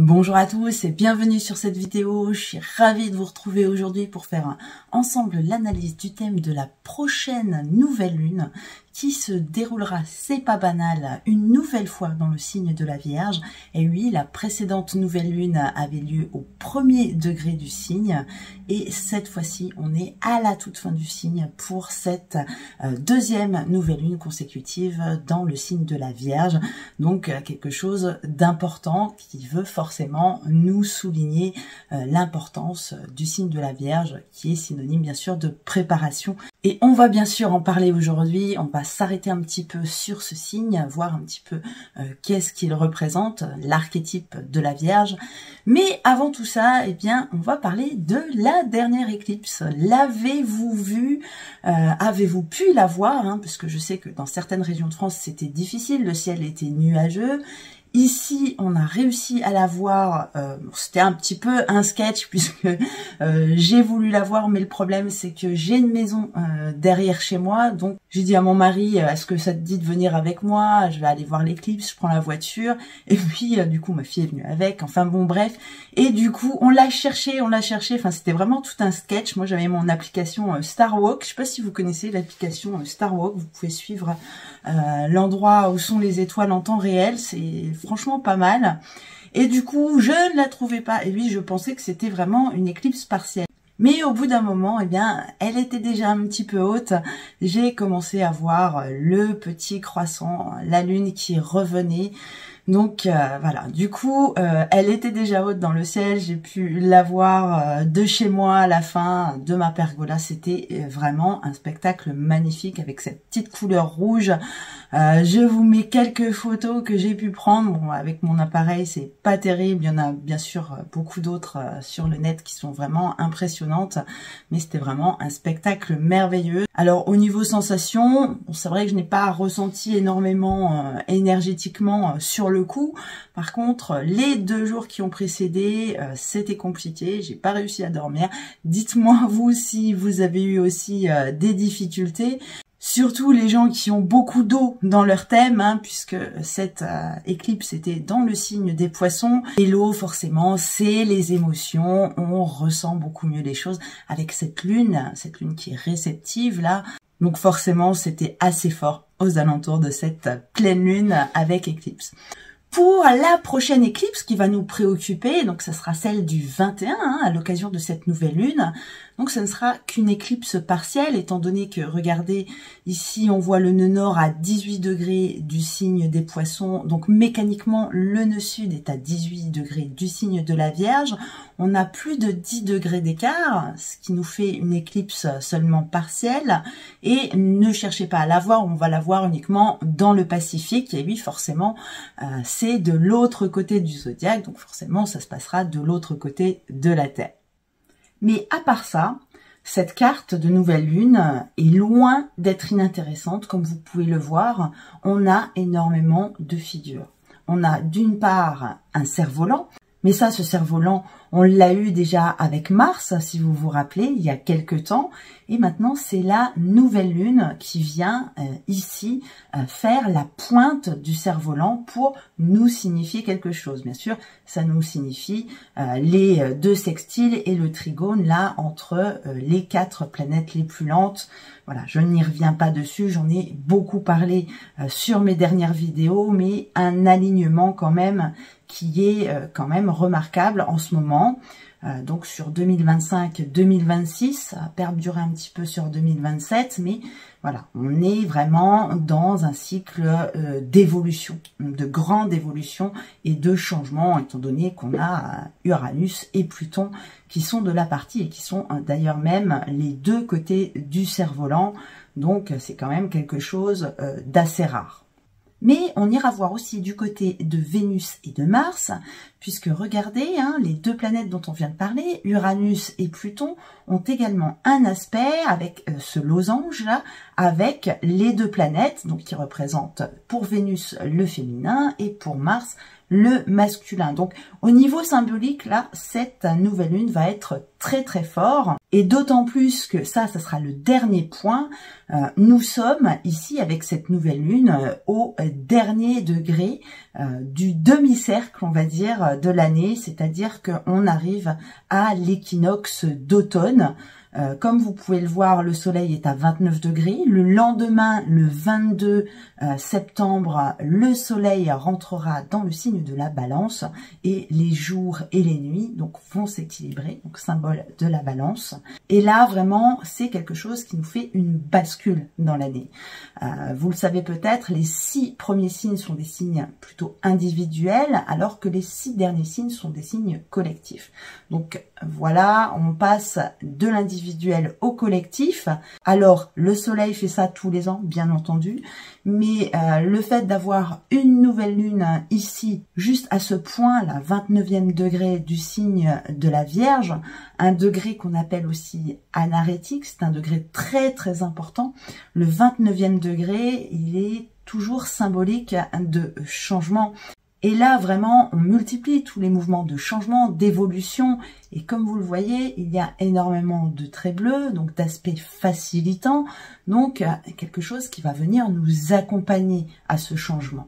Bonjour à tous et bienvenue sur cette vidéo. Je suis ravie de vous retrouver aujourd'hui pour faire ensemble l'analyse du thème de la prochaine nouvelle lune qui se déroulera, c'est pas banal, une nouvelle fois dans le signe de la Vierge. Et oui, la précédente nouvelle lune avait lieu au premier degré du signe et cette fois-ci, on est à la toute fin du signe pour cette deuxième nouvelle lune consécutive dans le signe de la Vierge. Donc quelque chose d'important qui veut forcément nous souligner l'importance du signe de la Vierge qui est synonyme bien sûr de préparation. Et on va bien sûr en parler aujourd'hui, on va s'arrêter un petit peu sur ce signe, voir un petit peu qu'est-ce qu'il représente, l'archétype de la Vierge. Mais avant tout ça, eh bien, on va parler de la dernière éclipse. L'avez-vous vue? Avez-vous pu la voir, hein, parce que je sais que dans certaines régions de France, c'était difficile, le ciel était nuageux. Ici, on a réussi à la voir, c'était un petit peu un sketch puisque j'ai voulu la voir, mais le problème c'est que j'ai une maison derrière chez moi, donc j'ai dit à mon mari, est-ce que ça te dit de venir avec moi? Je vais aller voir l'éclipse, je prends la voiture, et puis du coup ma fille est venue avec, enfin bon bref, et du coup on l'a cherché, enfin c'était vraiment tout un sketch. Moi j'avais mon application Starwalk, je sais pas si vous connaissez l'application Starwalk, vous pouvez suivre l'endroit où sont les étoiles en temps réel, c'est franchement pas mal. Et du coup, je ne la trouvais pas. Et oui, je pensais que c'était vraiment une éclipse partielle. Mais au bout d'un moment, eh bien, elle était déjà un petit peu haute. J'ai commencé à voir le petit croissant, la lune qui revenait. Donc voilà, du coup, elle était déjà haute dans le ciel, j'ai pu la voir de chez moi à la fin de ma pergola. C'était vraiment un spectacle magnifique avec cette petite couleur rouge. Je vous mets quelques photos que j'ai pu prendre. Bon, avec mon appareil, c'est pas terrible. Il y en a bien sûr beaucoup d'autres sur le net qui sont vraiment impressionnantes, mais c'était vraiment un spectacle merveilleux. Alors au niveau sensation, bon, c'est vrai que je n'ai pas ressenti énormément énergétiquement sur le coup. Par contre, les 2 jours qui ont précédé, c'était compliqué. J'ai pas réussi à dormir. Dites-moi vous si vous avez eu aussi des difficultés. Surtout les gens qui ont beaucoup d'eau dans leur thème, hein, puisque cette éclipse était dans le signe des poissons. Et l'eau, forcément, c'est les émotions. On ressent beaucoup mieux les choses avec cette lune qui est réceptive là. Donc forcément, c'était assez fort aux alentours de cette pleine lune avec éclipse. Pour la prochaine éclipse qui va nous préoccuper, donc ça sera celle du 21, hein, à l'occasion de cette nouvelle lune. Donc ça ne sera qu'une éclipse partielle, étant donné que, regardez, ici on voit le nœud nord à 18 degrés du signe des poissons. Donc mécaniquement, le nœud sud est à 18 degrés du signe de la Vierge. On a plus de 10 degrés d'écart, ce qui nous fait une éclipse seulement partielle. Et ne cherchez pas à la voir, on va la voir uniquement dans le Pacifique. Et oui, forcément, c'est de l'autre côté du zodiaque, donc forcément ça se passera de l'autre côté de la Terre. Mais à part ça, cette carte de nouvelle lune est loin d'être inintéressante. Comme vous pouvez le voir, on a énormément de figures. On a d'une part un cerf-volant, mais ça, ce cerf-volant, on l'a eu déjà avec Mars, si vous vous rappelez, il y a quelques temps. Et maintenant, c'est la nouvelle lune qui vient ici faire la pointe du cerf-volant pour nous signifier quelque chose. Bien sûr, ça nous signifie les 2 sextiles et le trigone là entre les 4 planètes les plus lentes. Voilà, je n'y reviens pas dessus, j'en ai beaucoup parlé sur mes dernières vidéos, mais un alignement quand même qui est quand même remarquable en ce moment. Donc sur 2025-2026, ça va perdurer un petit peu sur 2027, mais voilà, on est vraiment dans un cycle d'évolution, de grande évolution et de changement, étant donné qu'on a Uranus et Pluton qui sont de la partie et qui sont d'ailleurs même les 2 côtés du cerf-volant, donc c'est quand même quelque chose d'assez rare. Mais on ira voir aussi du côté de Vénus et de Mars, puisque regardez, hein, les 2 planètes dont on vient de parler, Uranus et Pluton, ont également un aspect avec ce losange là, avec les 2 planètes, donc qui représentent pour Vénus le féminin et pour Mars le masculin. Donc au niveau symbolique là, cette nouvelle lune va être très très fort. Et d'autant plus que ça sera le dernier point, nous sommes ici avec cette nouvelle lune au dernier degré du demi-cercle, on va dire, de l'année, c'est-à-dire qu'on arrive à l'équinoxe d'automne. Comme vous pouvez le voir, le soleil est à 29 degrés. Le lendemain, le 22 septembre, le soleil rentrera dans le signe de la balance et les jours et les nuits donc vont s'équilibrer, donc symbole de la balance. Et là, vraiment, c'est quelque chose qui nous fait une bascule dans l'année. Vous le savez peut-être, les 6 premiers signes sont des signes plutôt individuels, alors que les 6 derniers signes sont des signes collectifs. Donc voilà, on passe de l'individuel au collectif. Alors, le soleil fait ça tous les ans, bien entendu, mais le fait d'avoir une nouvelle lune ici, juste à ce point, là, 29e degré du signe de la Vierge, un degré qu'on appelle aussi anarétique, c'est un degré très très important. Le 29e degré, il est toujours symbolique de changement. Et là, vraiment, on multiplie tous les mouvements de changement, d'évolution. Et comme vous le voyez, il y a énormément de traits bleus, donc d'aspects facilitants. Donc, quelque chose qui va venir nous accompagner à ce changement.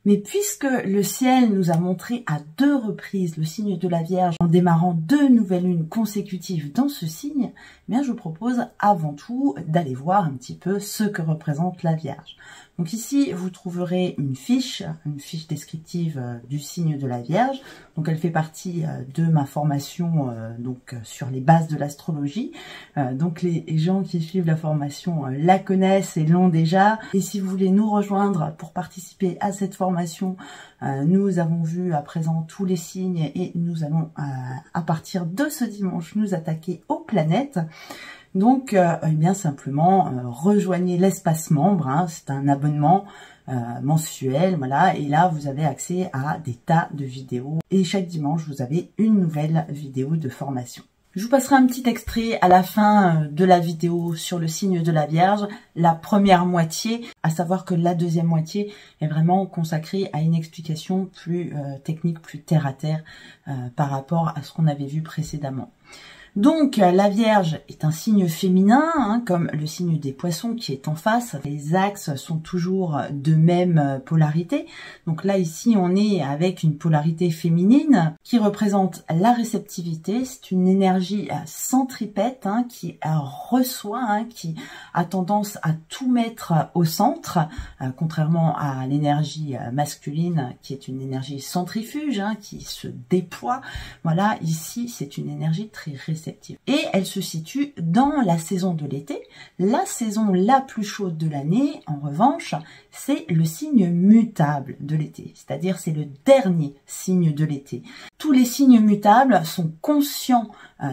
Mais puisque le ciel nous a montré à 2 reprises le signe de la Vierge en démarrant 2 nouvelles lunes consécutives dans ce signe, eh bien je vous propose avant tout d'aller voir un petit peu ce que représente la Vierge. Donc ici, vous trouverez une fiche descriptive du signe de la Vierge. Donc elle fait partie de ma formation sur les bases de l'astrologie. Donc les gens qui suivent la formation la connaissent et l'ont déjà. Et si vous voulez nous rejoindre pour participer à cette formation, nous avons vu à présent tous les signes et nous allons à partir de ce dimanche nous attaquer aux planètes. Donc, eh bien simplement, rejoignez l'espace membre, hein, c'est un abonnement mensuel, voilà, et là vous avez accès à des tas de vidéos, et chaque dimanche vous avez une nouvelle vidéo de formation. Je vous passerai un petit extrait à la fin de la vidéo sur le signe de la Vierge, la première moitié, à savoir que la deuxième moitié est vraiment consacrée à une explication plus technique, plus terre à terre par rapport à ce qu'on avait vu précédemment. Donc, la Vierge est un signe féminin, hein, comme le signe des Poissons qui est en face. Les axes sont toujours de même polarité. Donc là, ici, on est avec une polarité féminine qui représente la réceptivité. C'est une énergie centripète hein, qui reçoit, hein, qui a tendance à tout mettre au centre, contrairement à l'énergie masculine qui est une énergie centrifuge, hein, qui se déploie. Voilà, ici, c'est une énergie très réceptive. Et elle se situe dans la saison de l'été. La saison la plus chaude de l'année, en revanche, c'est le signe mutable de l'été. C'est-à-dire c'est le dernier signe de l'été. Tous les signes mutables sont conscients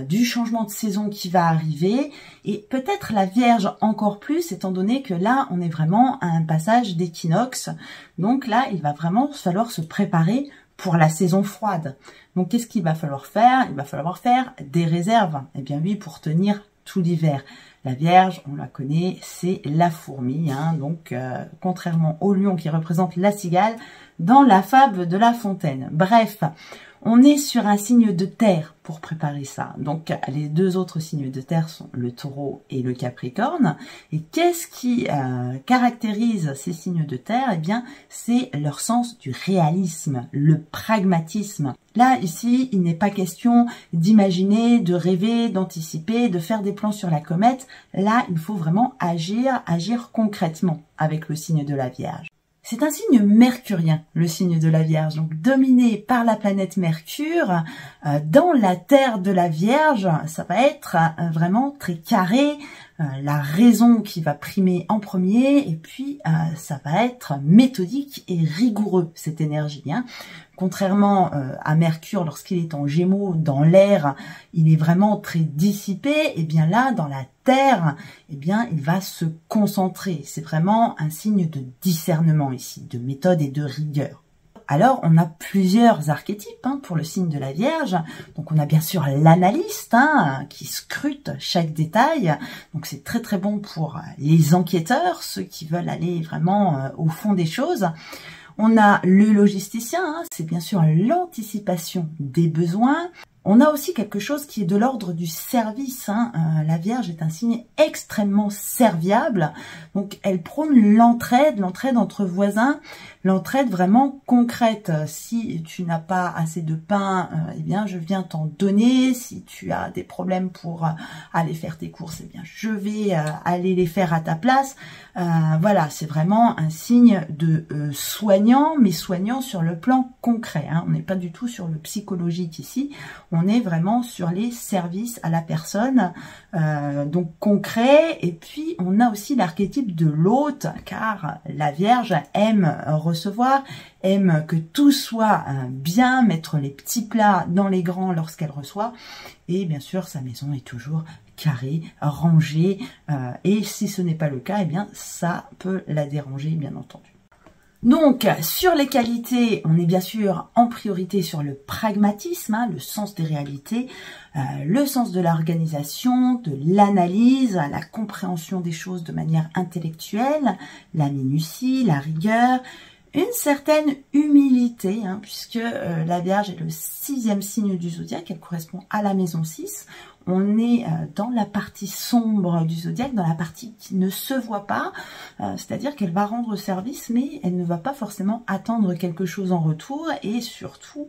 du changement de saison qui va arriver. Et peut-être la Vierge encore plus, étant donné que là, on est vraiment à un passage d'équinoxe. Donc là, il va vraiment falloir se préparer pour la saison froide. Donc, qu'est-ce qu'il va falloir faire? Il va falloir faire des réserves. Eh bien oui, pour tenir tout l'hiver. La Vierge, on la connaît, c'est la fourmi. Hein, donc, contrairement au lion qui représente la cigale, dans la fable de La Fontaine. Bref, on est sur un signe de terre pour préparer ça. Donc, les 2 autres signes de terre sont le taureau et le capricorne. Et qu'est-ce qui caractérise ces signes de terre? Eh bien, c'est leur sens du réalisme, le pragmatisme. Là, ici, il n'est pas question d'imaginer, de rêver, d'anticiper, de faire des plans sur la comète. Là, il faut vraiment agir concrètement avec le signe de la Vierge. C'est un signe mercurien, le signe de la Vierge, donc dominé par la planète Mercure. Dans la terre de la Vierge, ça va être vraiment très carré, la raison qui va primer en premier, et puis ça va être méthodique et rigoureux, cette énergie. Hein. Contrairement à Mercure, lorsqu'il est en Gémeaux, dans l'air, il est vraiment très dissipé. Et bien là, dans la Terre, eh bien, il va se concentrer. C'est vraiment un signe de discernement ici, de méthode et de rigueur. Alors, on a plusieurs archétypes hein, pour le signe de la Vierge. Donc, on a bien sûr l'analyste hein, qui scrute chaque détail. Donc, c'est très très bon pour les enquêteurs, ceux qui veulent aller vraiment au fond des choses. On a le logisticien, hein, c'est bien sûr l'anticipation des besoins. On a aussi quelque chose qui est de l'ordre du service. La Vierge est un signe extrêmement serviable. Donc, elle prône l'entraide entre voisins, l'entraide vraiment concrète. Si tu n'as pas assez de pain, eh bien, je viens t'en donner. Si tu as des problèmes pour aller faire tes courses, eh bien, je vais aller les faire à ta place. Voilà, c'est vraiment un signe de soignant, mais soignant sur le plan concret. On n'est pas du tout sur le psychologique ici. On est vraiment sur les services à la personne, donc concret. Et puis, on a aussi l'archétype de l'hôte, car la Vierge aime recevoir, aime que tout soit bien, mettre les petits plats dans les grands lorsqu'elle reçoit. Et bien sûr, sa maison est toujours carrée, rangée. Et si ce n'est pas le cas, eh bien, ça peut la déranger, bien entendu. Donc, sur les qualités, on est bien sûr en priorité sur le pragmatisme, le sens des réalités, le sens de l'organisation, de l'analyse, la compréhension des choses de manière intellectuelle, la minutie, la rigueur, une certaine humilité, puisque la Vierge est le 6e signe du zodiaque, elle correspond à la maison 6. On est dans la partie sombre du zodiaque, dans la partie qui ne se voit pas, c'est-à-dire qu'elle va rendre service, mais elle ne va pas forcément attendre quelque chose en retour, et surtout,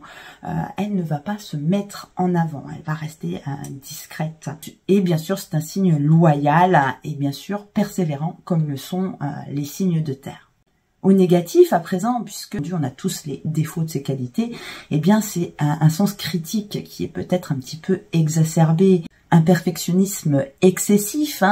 elle ne va pas se mettre en avant, elle va rester discrète. Et bien sûr, c'est un signe loyal et bien sûr persévérant, comme le sont les signes de terre. Au négatif, à présent, puisque on a tous les défauts de ces qualités, eh bien c'est un sens critique qui est peut-être un petit peu exacerbé, un perfectionnisme excessif,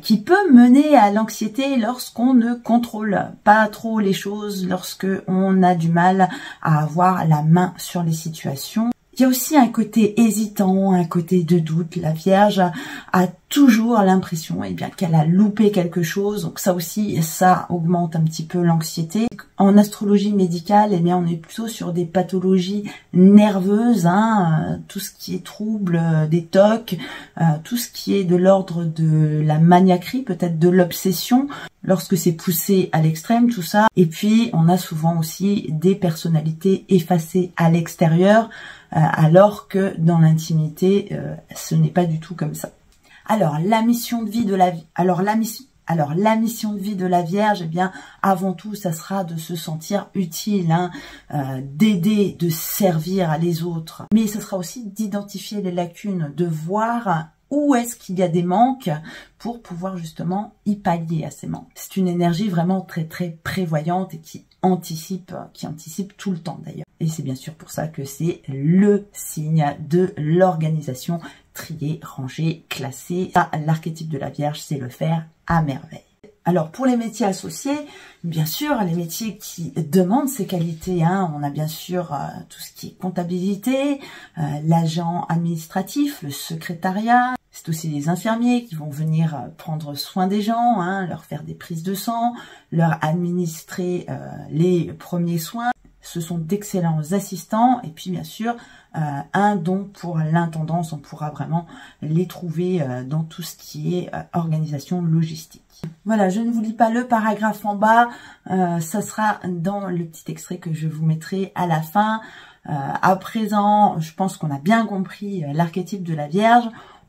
qui peut mener à l'anxiété lorsqu'on ne contrôle pas trop les choses, lorsqu'on a du mal à avoir la main sur les situations. Il y a aussi un côté hésitant, un côté de doute. La Vierge a toujours l'impression qu'elle a loupé quelque chose. Donc ça aussi, ça augmente un petit peu l'anxiété. En astrologie médicale, on est plutôt sur des pathologies nerveuses, tout ce qui est trouble des TOC, tout ce qui est de l'ordre de la maniaquerie, peut-être de l'obsession, lorsque c'est poussé à l'extrême, tout ça. Et puis, on a souvent aussi des personnalités effacées à l'extérieur, alors que dans l'intimité, ce n'est pas du tout comme ça. Alors, la mission de vie de la Vierge, avant tout, ça sera de se sentir utile, d'aider, de servir les autres. Mais ce sera aussi d'identifier les lacunes, de voir où est-ce qu'il y a des manques pour pouvoir justement y pallier à ces manques. C'est une énergie vraiment très très prévoyante et qui anticipe tout le temps d'ailleurs. Et c'est bien sûr pour ça que c'est le signe de l'organisation, trier, ranger, classer. L'archétype de la Vierge, c'est le faire à merveille. Alors pour les métiers associés, bien sûr, les métiers qui demandent ces qualités, on a bien sûr tout ce qui est comptabilité, l'agent administratif, le secrétariat. C'est aussi les infirmiers qui vont venir prendre soin des gens, leur faire des prises de sang, leur administrer les premiers soins. Ce sont d'excellents assistants et puis bien sûr un don pour l'intendance. On pourra vraiment les trouver dans tout ce qui est organisation logistique. Voilà, je ne vous lis pas le paragraphe en bas, ça sera dans le petit extrait que je vous mettrai à la fin. À présent, je pense qu'on a bien compris l'archétype de la Vierge.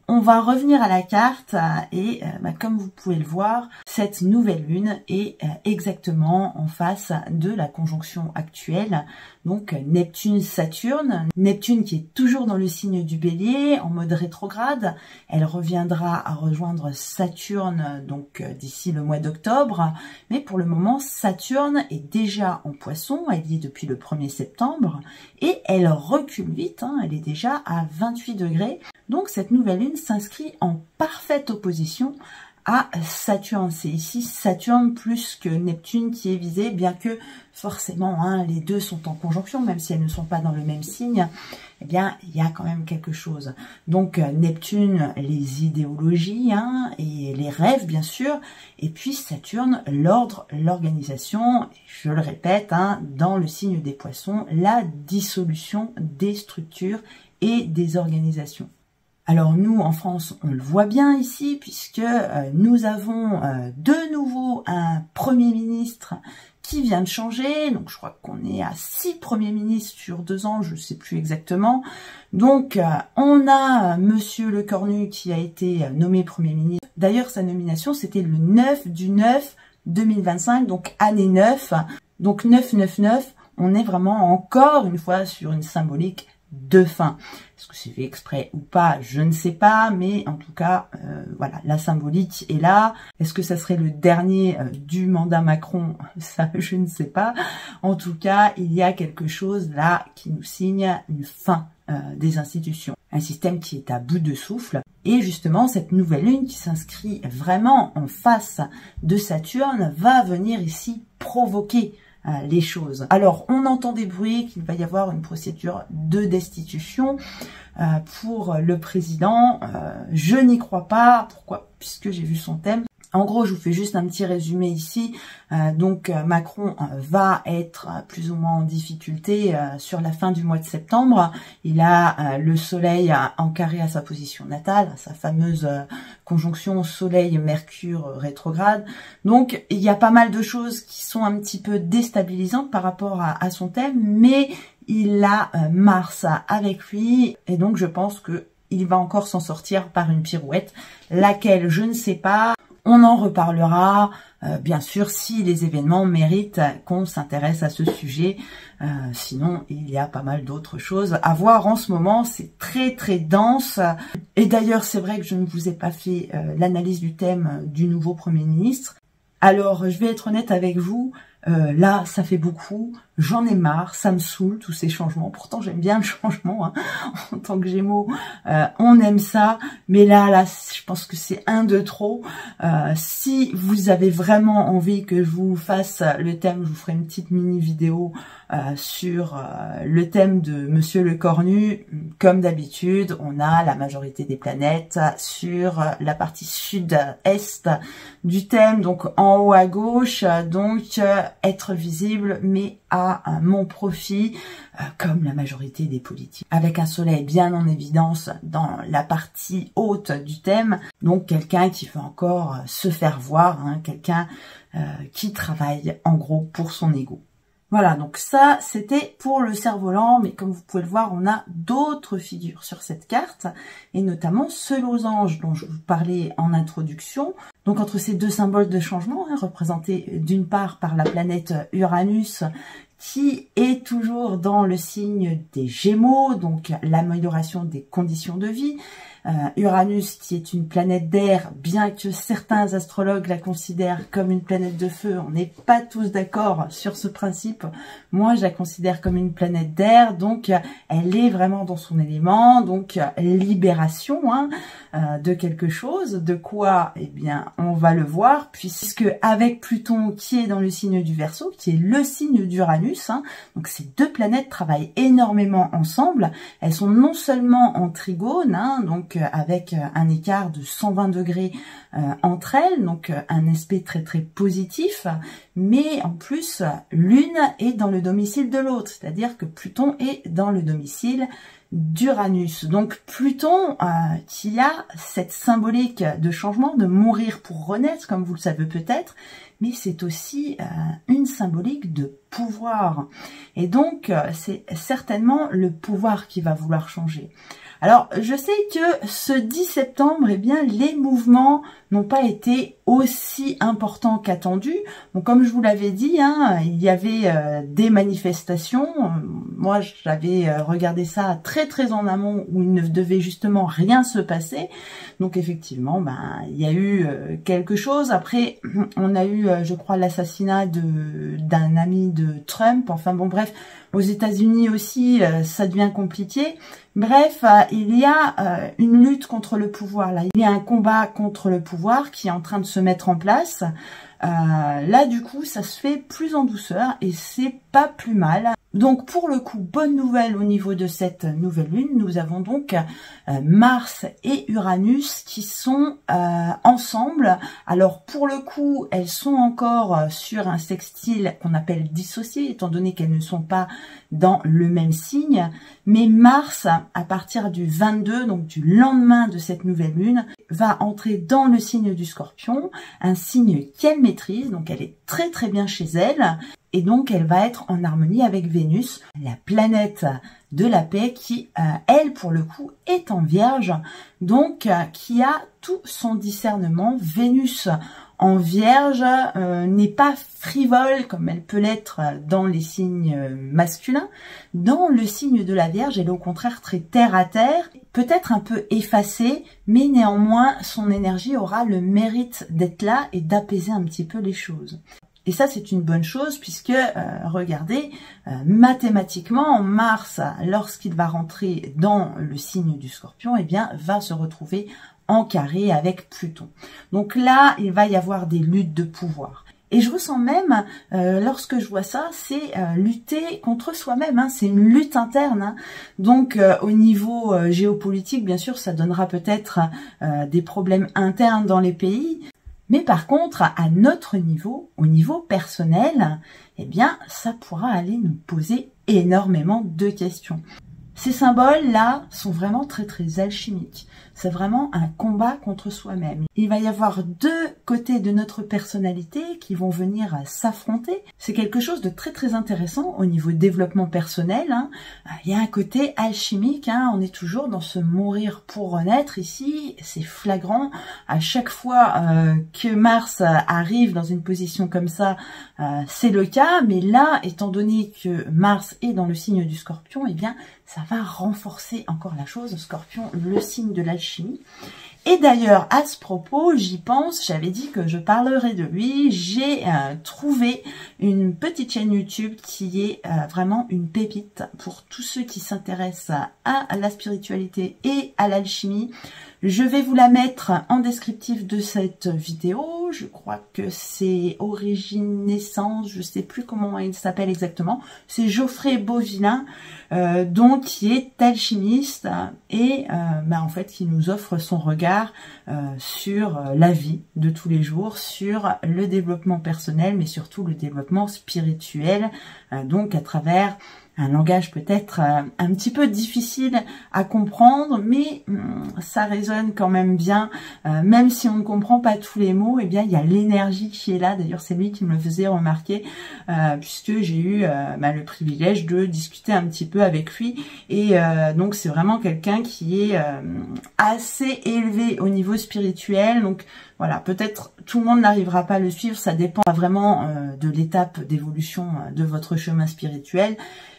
On va revenir à la carte et comme vous pouvez le voir, cette nouvelle lune est exactement en face de la conjonction actuelle. Donc Neptune-Saturne, Neptune qui est toujours dans le signe du Bélier en mode rétrograde. Elle reviendra à rejoindre Saturne donc d'ici le mois d'octobre. Mais pour le moment, Saturne est déjà en Poisson, elle y est depuis le 1er septembre et elle recule vite, elle est déjà à 28 degrés. Donc cette nouvelle lune s'inscrit en parfaite opposition à Saturne. C'est ici Saturne plus que Neptune qui est visé, bien que forcément les deux sont en conjonction, même si elles ne sont pas dans le même signe, il y a quand même quelque chose. Donc Neptune, les idéologies et les rêves bien sûr, et puis Saturne, l'ordre, l'organisation, je le répète, dans le signe des Poissons, la dissolution des structures et des organisations. Alors nous, en France, on le voit bien ici, puisque nous avons de nouveau un Premier ministre qui vient de changer. Donc je crois qu'on est à 6 premiers ministres sur 2 ans, je ne sais plus exactement. Donc on a Monsieur Lecornu qui a été nommé Premier ministre. D'ailleurs, sa nomination, c'était le 9/9/2025, donc année 9. Donc 999, on est vraiment encore une fois sur une symbolique de fin. Est-ce que c'est fait exprès ou pas, je ne sais pas, mais en tout cas, voilà, la symbolique est là. Est-ce que ça serait le dernier du mandat Macron? Ça, je ne sais pas. En tout cas, il y a quelque chose là qui nous signe une fin des institutions. Un système qui est à bout de souffle. Et justement, cette nouvelle lune qui s'inscrit vraiment en face de Saturne va venir ici provoquer les choses. Alors, on entend des bruits qu'il va y avoir une procédure de destitution pour le président. Je n'y crois pas. Pourquoi? Puisque j'ai vu son thème. En gros, je vous fais juste un petit résumé ici. Donc, Macron va être plus ou moins en difficulté sur la fin du mois de septembre. Il a le soleil en carré à sa position natale, sa fameuse conjonction soleil-mercure rétrograde. Donc, il y a pas mal de choses qui sont un petit peu déstabilisantes par rapport à son thème, mais il a Mars avec lui. Et donc, je pense que il va encore s'en sortir par une pirouette, laquelle je ne sais pas. On en reparlera, bien sûr, si les événements méritent qu'on s'intéresse à ce sujet. Sinon, il y a pas mal d'autres choses à voir en ce moment. C'est très, très dense. Et d'ailleurs, c'est vrai que je ne vous ai pas fait l'analyse du thème du nouveau Premier ministre. Alors, je vais être honnête avec vous. Là, ça fait beaucoup. J'en ai marre, ça me saoule tous ces changements. Pourtant, j'aime bien le changement, hein. En tant que Gémeaux, on aime ça. Mais là, je pense que c'est un de trop. Si vous avez vraiment envie que je vous fasse le thème, je vous ferai une petite mini vidéo sur le thème de Monsieur Lecornu. Comme d'habitude, on a la majorité des planètes sur la partie sud-est du thème, donc en haut à gauche. Donc, être visible, mais à mon profit, comme la majorité des politiques. Avec un soleil bien en évidence dans la partie haute du thème, donc quelqu'un qui veut encore se faire voir, hein, quelqu'un qui travaille en gros pour son ego. Voilà, donc ça, c'était pour le cerf-volant, mais comme vous pouvez le voir, on a d'autres figures sur cette carte, et notamment ce losange dont je vous parlais en introduction. Donc entre ces deux symboles de changement, hein, représentés d'une part par la planète Uranus, qui est toujours dans le signe des Gémeaux, donc l'amélioration des conditions de vie. Uranus qui est une planète d'air, bien que certains astrologues la considèrent comme une planète de feu, on n'est pas tous d'accord sur ce principe. Moi, je la considère comme une planète d'air, donc elle est vraiment dans son élément, donc libération hein, de quelque chose, de quoi, eh bien, on va le voir, puisque avec Pluton qui est dans le signe du Verseau, qui est le signe d'Uranus, hein, donc ces deux planètes travaillent énormément ensemble. Elles sont non seulement en trigone, hein, donc avec un écart de 120 degrés entre elles, donc un aspect très très positif, mais en plus l'une est dans le domicile de l'autre, c'est-à-dire que Pluton est dans le domicile d'Uranus. Donc Pluton qui a cette symbolique de changement, de mourir pour renaître, comme vous le savez peut-être, mais c'est aussi une symbolique de pouvoir. Et donc c'est certainement le pouvoir qui va vouloir changer. Alors, je sais que ce 10 septembre, eh bien, les mouvements n'ont pas été aussi importants qu'attendus. Bon, comme je vous l'avais dit, hein, il y avait des manifestations. Moi, j'avais regardé ça très très en amont où il ne devait justement rien se passer. Donc, effectivement, ben, il y a eu quelque chose. Après, on a eu, je crois, l'assassinat d'un ami de Trump. Enfin, bon, bref, aux États-Unis aussi, ça devient compliqué. Bref, il y a une lutte contre le pouvoir. Là, il y a un combat contre le pouvoir qui est en train de se mettre en place. Là, du coup, ça se fait plus en douceur et c'est pas plus mal. Donc pour le coup, bonne nouvelle au niveau de cette nouvelle lune, nous avons donc Mars et Uranus qui sont ensemble. Alors pour le coup, elles sont encore sur un sextile qu'on appelle dissocié, étant donné qu'elles ne sont pas dans le même signe. Mais Mars, à partir du 22, donc du lendemain de cette nouvelle lune, va entrer dans le signe du Scorpion, un signe qu'elle maîtrise, donc elle est très très bien chez elle. Et donc, elle va être en harmonie avec Vénus, la planète de la paix qui, elle, pour le coup, est en Vierge, donc qui a tout son discernement. Vénus en Vierge n'est pas frivole comme elle peut l'être dans les signes masculins. Dans le signe de la Vierge, elle est au contraire très terre à terre, peut-être un peu effacée, mais néanmoins, son énergie aura le mérite d'être là et d'apaiser un petit peu les choses. Et ça, c'est une bonne chose puisque, regardez, mathématiquement, Mars, lorsqu'il va rentrer dans le signe du Scorpion, eh bien, va se retrouver en carré avec Pluton. Donc là, il va y avoir des luttes de pouvoir. Et je ressens même, lorsque je vois ça, c'est lutter contre soi-même, hein, c'est une lutte interne. Hein. Donc au niveau géopolitique, bien sûr, ça donnera peut-être des problèmes internes dans les pays. Mais par contre, à notre niveau, au niveau personnel, eh bien, ça pourra aller nous poser énormément de questions. Ces symboles-là sont vraiment très très alchimiques. C'est vraiment un combat contre soi-même. Il va y avoir deux côtés de notre personnalité qui vont venir s'affronter. C'est quelque chose de très très intéressant au niveau développement personnel. Hein. Il y a un côté alchimique, hein. On est toujours dans ce mourir pour renaître ici. C'est flagrant. À chaque fois que Mars arrive dans une position comme ça, c'est le cas. Mais là, étant donné que Mars est dans le signe du Scorpion, eh bien, ça va renforcer encore la chose. Scorpion, le signe de l'alchimie. Et d'ailleurs, à ce propos, j'y pense, j'avais dit que je parlerais de lui. J'ai trouvé une petite chaîne YouTube qui est vraiment une pépite pour tous ceux qui s'intéressent à la spiritualité et à l'alchimie. Je vais vous la mettre en descriptif de cette vidéo. Je crois que c'est Origine Naissance, je ne sais plus comment il s'appelle exactement. C'est Geoffrey Beauvillain, donc qui est alchimiste et en fait qui nous offre son regard sur la vie de tous les jours, sur le développement personnel, mais surtout le développement spirituel, donc à travers un langage peut-être un petit peu difficile à comprendre, mais ça résonne quand même bien. Même si on ne comprend pas tous les mots, eh bien il y a l'énergie qui est là. D'ailleurs, c'est lui qui me le faisait remarquer, puisque j'ai eu le privilège de discuter un petit peu avec lui. Et donc c'est vraiment quelqu'un qui est assez élevé au niveau spirituel. Donc voilà, peut-être tout le monde n'arrivera pas à le suivre. Ça dépend vraiment de l'étape d'évolution de votre chemin spirituel.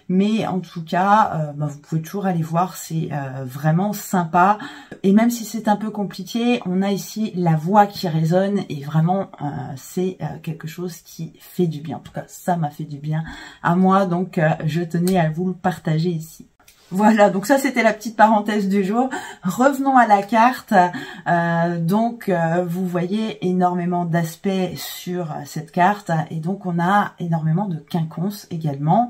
Mais en tout cas, vous pouvez toujours aller voir, c'est vraiment sympa. Et même si c'est un peu compliqué, on a ici la voix qui résonne et vraiment c'est quelque chose qui fait du bien. En tout cas, ça m'a fait du bien à moi, donc je tenais à vous le partager ici. Voilà, donc ça c'était la petite parenthèse du jour. Revenons à la carte. Vous voyez énormément d'aspects sur cette carte et donc on a énormément de quinconce également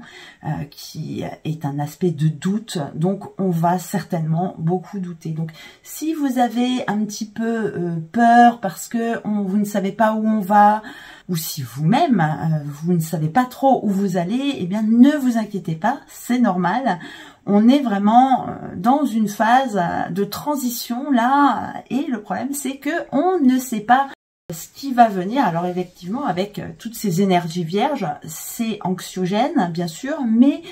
qui est un aspect de doute. Donc on va certainement beaucoup douter. Donc si vous avez un petit peu peur parce que vous ne savez pas où on va, ou si vous-même vous ne savez pas trop où vous allez, eh bien ne vous inquiétez pas, c'est normal. On est vraiment dans une phase de transition là, et le problème c'est que on ne sait pas ce qui va venir. Alors effectivement, avec toutes ces énergies vierges, c'est anxiogène bien sûr, mais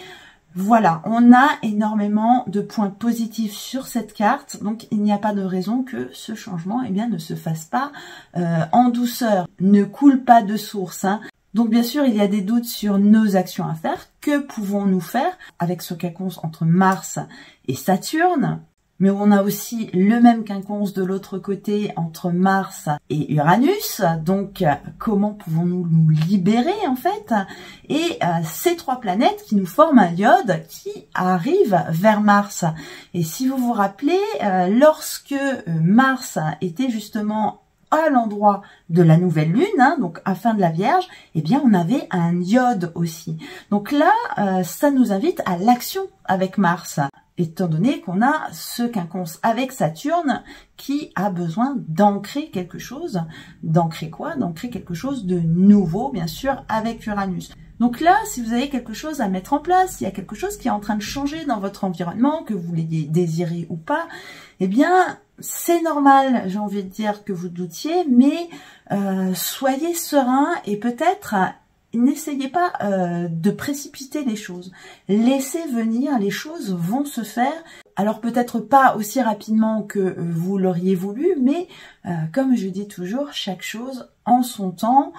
voilà, on a énormément de points positifs sur cette carte, donc il n'y a pas de raison que ce changement ne se fasse pas en douceur, ne coule pas de source. Hein. Donc bien sûr, il y a des doutes sur nos actions à faire. Que pouvons-nous faire avec ce quinconce entre Mars et Saturne? Mais on a aussi le même quinconce de l'autre côté entre Mars et Uranus. Donc comment pouvons-nous nous libérer en fait? Et ces trois planètes qui nous forment un iode qui arrive vers Mars. Et si vous vous rappelez, lorsque Mars était justement à l'endroit de la nouvelle lune, hein, donc à fin de la Vierge, eh bien on avait un iode aussi. Donc là, ça nous invite à l'action avec Mars, étant donné qu'on a ce quinconce avec Saturne qui a besoin d'ancrer quelque chose. D'ancrer quoi? D'ancrer quelque chose de nouveau, bien sûr, avec Uranus. Donc là, si vous avez quelque chose à mettre en place, il y a quelque chose qui est en train de changer dans votre environnement, que vous l'ayez désiré ou pas, eh bien, c'est normal, j'ai envie de dire, que vous doutiez, mais soyez serein et peut-être n'essayez pas de précipiter les choses. Laissez venir, les choses vont se faire. Alors peut-être pas aussi rapidement que vous l'auriez voulu, mais comme je dis toujours, chaque chose en son temps.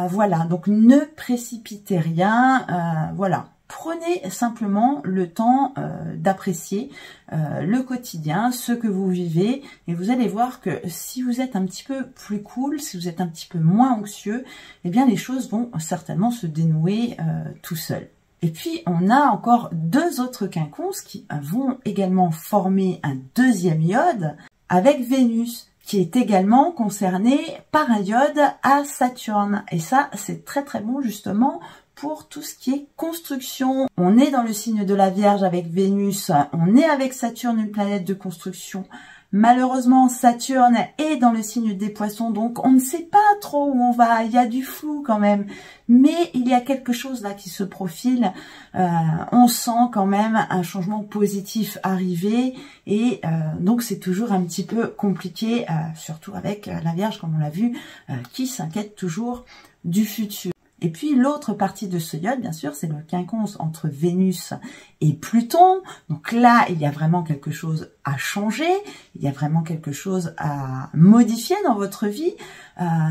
Voilà, donc ne précipitez rien. Voilà. Prenez simplement le temps d'apprécier le quotidien, ce que vous vivez, et vous allez voir que si vous êtes un petit peu plus cool, si vous êtes un petit peu moins anxieux, eh bien les choses vont certainement se dénouer tout seuls. Et puis on a encore deux autres quinconces qui vont également former un deuxième iode avec Vénus, qui est également concerné par un iode à Saturne. Et ça, c'est très très bon justement pour tout ce qui est construction. On est dans le signe de la Vierge avec Vénus, on est avec Saturne, une planète de construction. Malheureusement, Saturne est dans le signe des Poissons, donc on ne sait pas trop où on va, il y a du flou quand même. Mais il y a quelque chose là qui se profile, on sent quand même un changement positif arriver, et donc c'est toujours un petit peu compliqué, surtout avec la Vierge, comme on l'a vu, qui s'inquiète toujours du futur. Et puis l'autre partie de ce iode, bien sûr, c'est le quinconce entre Vénus et Pluton. Donc là, il y a vraiment quelque chose à changer, il y a vraiment quelque chose à modifier dans votre vie.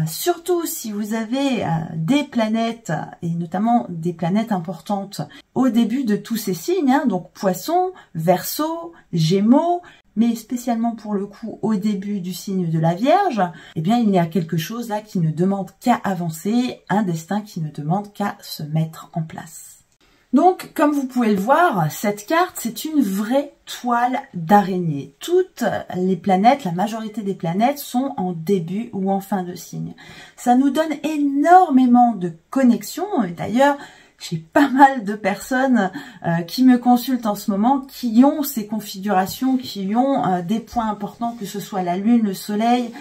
Surtout si vous avez des planètes, et notamment des planètes importantes, au début de tous ces signes, hein, donc Poisson, Verseau, Gémeaux, mais spécialement pour le coup au début du signe de la Vierge, eh bien il y a quelque chose là qui ne demande qu'à avancer, un destin qui ne demande qu'à se mettre en place. Donc, comme vous pouvez le voir, cette carte, c'est une vraie toile d'araignée. Toutes les planètes, la majorité des planètes sont en début ou en fin de signe. Ça nous donne énormément de connexions, et d'ailleurs, j'ai pas mal de personnes qui me consultent en ce moment, qui ont ces configurations, qui ont des points importants, que ce soit la Lune, le Soleil,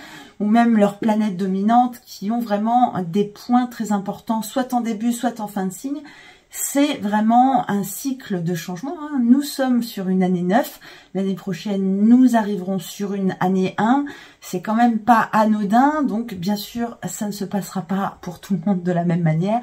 ou même leur planète dominante, qui ont vraiment des points très importants, soit en début, soit en fin de signe. C'est vraiment un cycle de changement, hein. Nous sommes sur une année 9, l'année prochaine nous arriverons sur une année 1, c'est quand même pas anodin, donc bien sûr ça ne se passera pas pour tout le monde de la même manière,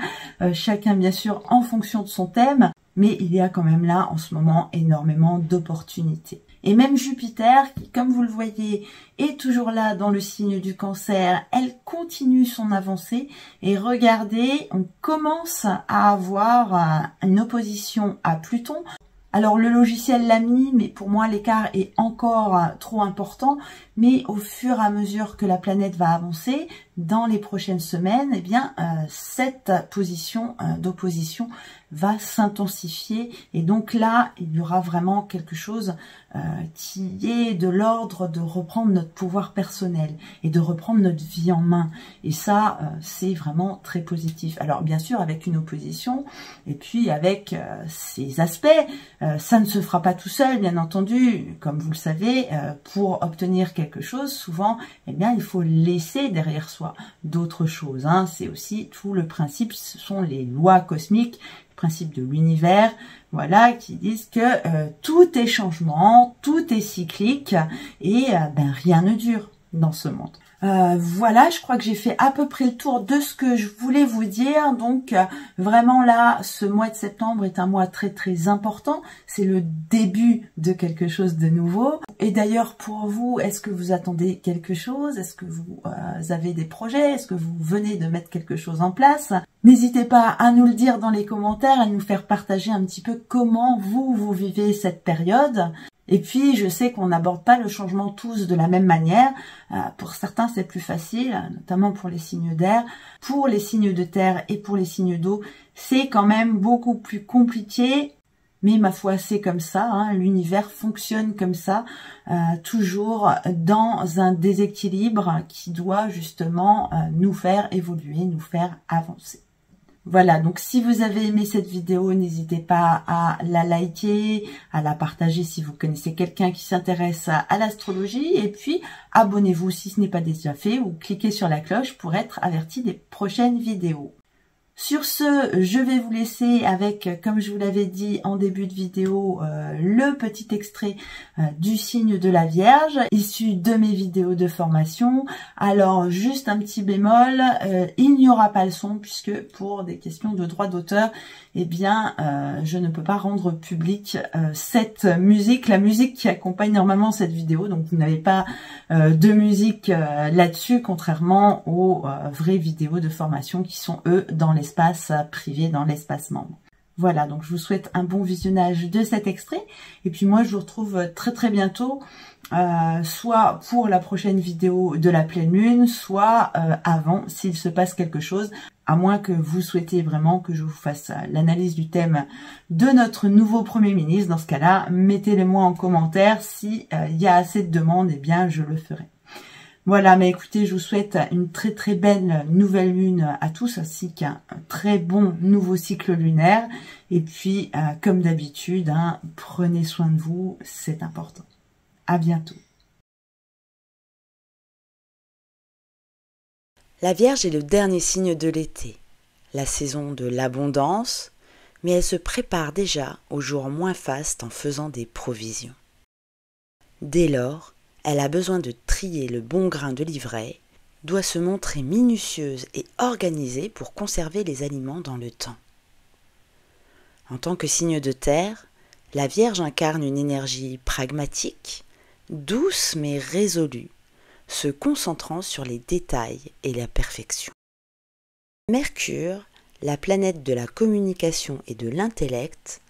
chacun bien sûr en fonction de son thème, mais il y a quand même là en ce moment énormément d'opportunités. Et même Jupiter, qui comme vous le voyez est toujours là dans le signe du Cancer, elle continue son avancée, et regardez, on commence à avoir une opposition à Pluton. Alors le logiciel l'a mis, mais pour moi l'écart est encore trop important, mais au fur et à mesure que la planète va avancer, dans les prochaines semaines, eh bien cette position d'opposition va s'intensifier, et donc là il y aura vraiment quelque chose qui est de l'ordre de reprendre notre pouvoir personnel et de reprendre notre vie en main, et ça c'est vraiment très positif. Alors bien sûr avec une opposition et puis avec ces aspects, ça ne se fera pas tout seul bien entendu, comme vous le savez, pour obtenir quelque chose souvent eh bien il faut laisser derrière soi d'autres choses, hein. C'est aussi tout le principe, ce sont les lois cosmiques, principe de l'univers, voilà, qui disent que tout est changement, tout est cyclique, et rien ne dure dans ce monde. Voilà, je crois que j'ai fait à peu près le tour de ce que je voulais vous dire. Donc vraiment là, ce mois de septembre est un mois très très important. C'est le début de quelque chose de nouveau. Et d'ailleurs pour vous, est-ce que vous attendez quelque chose? Est-ce que vous avez des projets? Est-ce que vous venez de mettre quelque chose en place? N'hésitez pas à nous le dire dans les commentaires, à nous faire partager un petit peu comment vous vivez cette période. Et puis, je sais qu'on n'aborde pas le changement tous de la même manière. Pour certains, c'est plus facile, notamment pour les signes d'air. Pour les signes de terre et pour les signes d'eau, c'est quand même beaucoup plus compliqué. Mais ma foi, c'est comme ça, hein, l'univers fonctionne comme ça, toujours dans un déséquilibre qui doit justement nous faire évoluer, nous faire avancer. Voilà, donc si vous avez aimé cette vidéo, n'hésitez pas à la liker, à la partager si vous connaissez quelqu'un qui s'intéresse à l'astrologie. Et puis, abonnez-vous si ce n'est pas déjà fait ou cliquez sur la cloche pour être averti des prochaines vidéos. Sur ce, je vais vous laisser avec, comme je vous l'avais dit en début de vidéo, le petit extrait du signe de la Vierge, issu de mes vidéos de formation. Alors, juste un petit bémol, il n'y aura pas le son, puisque pour des questions de droit d'auteur, eh bien, je ne peux pas rendre public cette musique, la musique qui accompagne normalement cette vidéo. Donc, vous n'avez pas de musique là-dessus, contrairement aux vraies vidéos de formation qui sont, eux, dans l'espace privé, dans l'espace membre. Voilà, donc je vous souhaite un bon visionnage de cet extrait. Et puis moi, je vous retrouve très bientôt, soit pour la prochaine vidéo de la pleine lune, soit avant, s'il se passe quelque chose, à moins que vous souhaitiez vraiment que je vous fasse l'analyse du thème de notre nouveau Premier ministre. Dans ce cas-là, mettez-le moi en commentaire. Si il y a assez de demandes, eh bien, je le ferai. Voilà, mais écoutez, je vous souhaite une très belle nouvelle lune à tous, ainsi qu'un très bon nouveau cycle lunaire. Et puis, comme d'habitude, hein, prenez soin de vous, c'est important. À bientôt. La Vierge est le dernier signe de l'été, la saison de l'abondance, mais elle se prépare déjà aux jours moins fastes en faisant des provisions. Dès lors, elle a besoin de trier le bon grain de l'ivraie, doit se montrer minutieuse et organisée pour conserver les aliments dans le temps. En tant que signe de terre, la Vierge incarne une énergie pragmatique, douce mais résolue, se concentrant sur les détails et la perfection. Mercure, la planète de la communication et de l'intellect,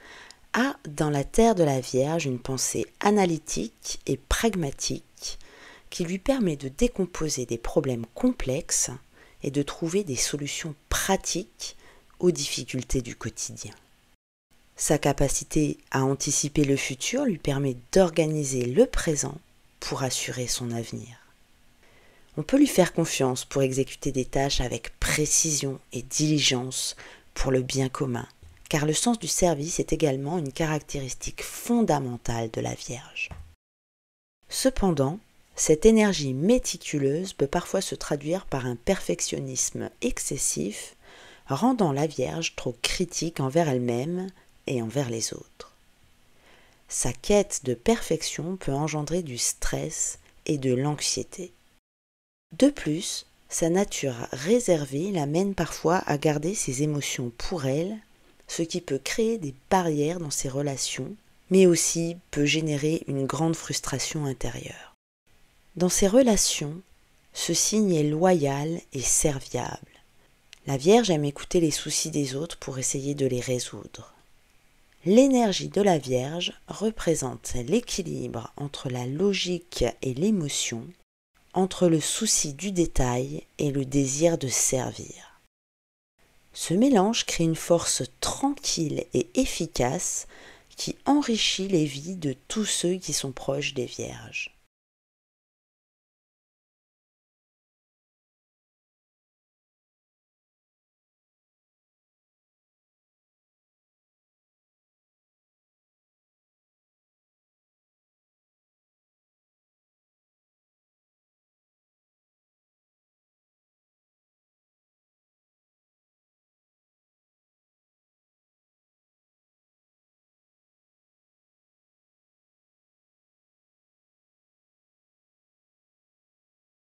a dans la terre de la Vierge une pensée analytique et pragmatique qui lui permet de décomposer des problèmes complexes et de trouver des solutions pratiques aux difficultés du quotidien. Sa capacité à anticiper le futur lui permet d'organiser le présent pour assurer son avenir. On peut lui faire confiance pour exécuter des tâches avec précision et diligence pour le bien commun, car le sens du service est également une caractéristique fondamentale de la Vierge. Cependant, cette énergie méticuleuse peut parfois se traduire par un perfectionnisme excessif, rendant la Vierge trop critique envers elle-même et envers les autres. Sa quête de perfection peut engendrer du stress et de l'anxiété. De plus, sa nature réservée l'amène parfois à garder ses émotions pour elle, ce qui peut créer des barrières dans ses relations, mais aussi peut générer une grande frustration intérieure. Dans ses relations, ce signe est loyal et serviable. La Vierge aime écouter les soucis des autres pour essayer de les résoudre. L'énergie de la Vierge représente l'équilibre entre la logique et l'émotion, entre le souci du détail et le désir de servir. Ce mélange crée une force tranquille et efficace qui enrichit les vies de tous ceux qui sont proches des Vierges.